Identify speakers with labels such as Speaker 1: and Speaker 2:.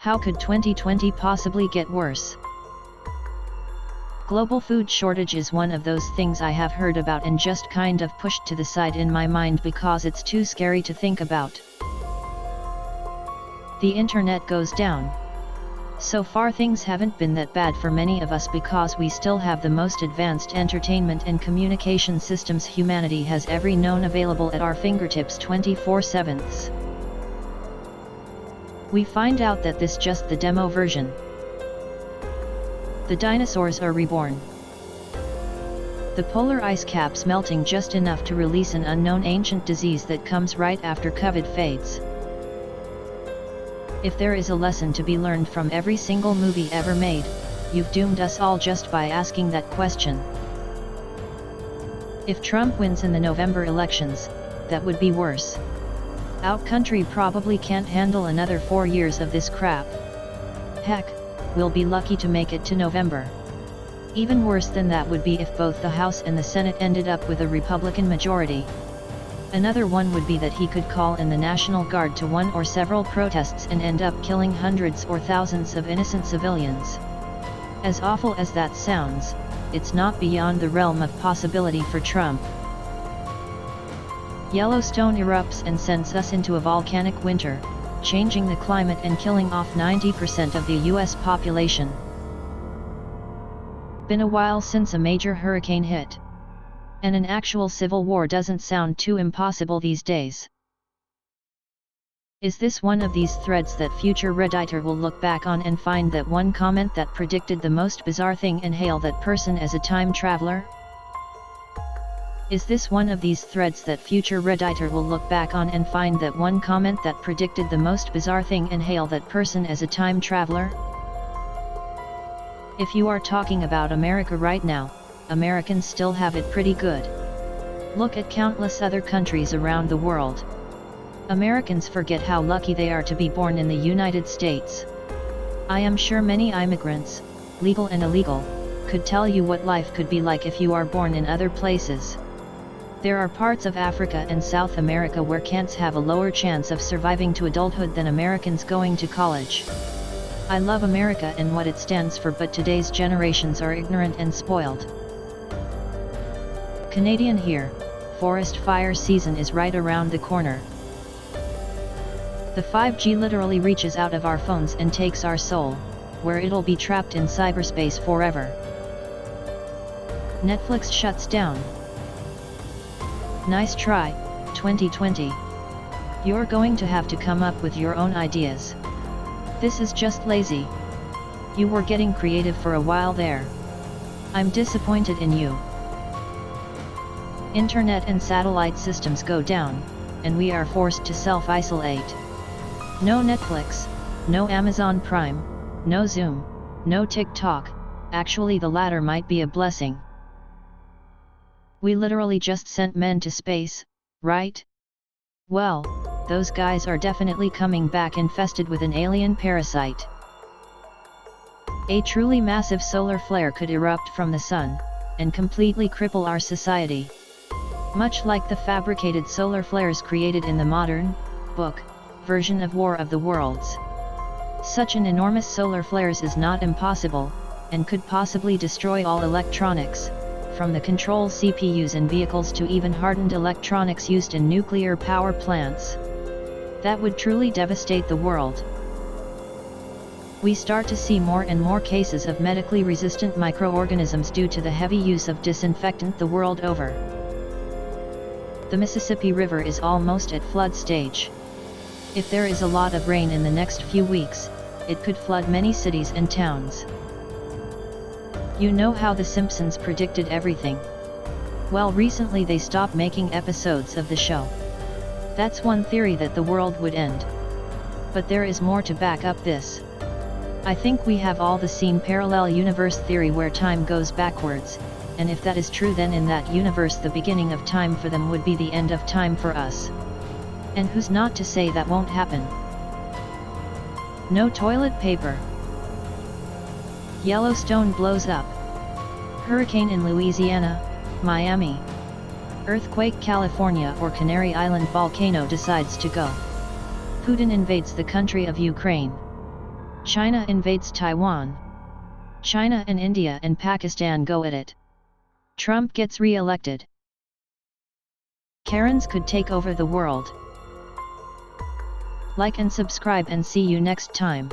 Speaker 1: How could 2020 possibly get worse? Global food shortage is one of those things I have heard about and just kind of pushed to the side in my mind because it's too scary to think about. The internet goes down. So far things haven't been that bad for many of us because we still have the most advanced entertainment and communication systems humanity has ever known available at our fingertips 24/7. We find out that this just the demo version. The dinosaurs are reborn. The polar ice caps melting just enough to release an unknown ancient disease that comes right after COVID fades. If there is a lesson to be learned from every single movie ever made, you've doomed us all just by asking that question. If Trump wins in the November elections, that would be worse. Our country probably can't handle another 4 years of this crap. Heck, we'll be lucky to make it to November. Even worse than that would be if both the House and the Senate ended up with a Republican majority. Another one would be that he could call in the National Guard to one or several protests and end up killing hundreds or thousands of innocent civilians. As awful as that sounds, it's not beyond the realm of possibility for Trump. Yellowstone erupts and sends us into a volcanic winter, changing the climate and killing off 90% of the US population. Been a while since a major hurricane hit. And an actual civil war doesn't sound too impossible these days. Is this one of these threads that future Redditor will look back on and find that one comment that predicted the most bizarre thing and hail that person as a time traveler? Is this one of these threads that future Redditor will look back on and find that one comment that predicted the most bizarre thing and hail that person as a time traveler? If you are talking about America right now, Americans still have it pretty good. Look at countless other countries around the world. Americans forget how lucky they are to be born in the United States. I am sure many immigrants, legal and illegal, could tell you what life could be like if you are born in other places. There are parts of Africa and South America where cats have a lower chance of surviving to adulthood than Americans going to college. I love America and what it stands for, but today's generations are ignorant and spoiled. Canadian here, forest fire season is right around the corner. The 5G literally reaches out of our phones and takes our soul, where it'll be trapped in cyberspace forever. Netflix shuts down. Nice try, 2020. You're going to have to come up with your own ideas. This is just lazy. You were getting creative for a while there. I'm disappointed in you. Internet and satellite systems go down, and we are forced to self-isolate. No Netflix, no Amazon Prime, no Zoom, no TikTok, actually the latter might be a blessing. We literally just sent men to space, right? Well, those guys are definitely coming back infested with an alien parasite. A truly massive solar flare could erupt from the sun, and completely cripple our society. Much like the fabricated solar flares created in the modern, book, version of War of the Worlds. Such an enormous solar flares is not impossible, and could possibly destroy all electronics, from the control CPUs in vehicles to even hardened electronics used in nuclear power plants. That would truly devastate the world. We start to see more and more cases of medically resistant microorganisms due to the heavy use of disinfectant the world over. The Mississippi River is almost at flood stage. If there is a lot of rain in the next few weeks, it could flood many cities and towns. You know how The Simpsons predicted everything? Well, recently they stopped making episodes of the show. That's one theory that the world would end. But there is more to back up this. I think we have all seen parallel universe theory where time goes backwards, and if that is true, then in that universe the beginning of time for them would be the end of time for us. And who's not to say that won't happen? No toilet paper. Yellowstone blows up. Hurricane in Louisiana, Miami. Earthquake California or Canary Island volcano decides to go. Putin invades the country of Ukraine. China invades Taiwan. China and India and Pakistan go at it. Trump gets re-elected. Karens could take over the world. Like and subscribe and see you next time.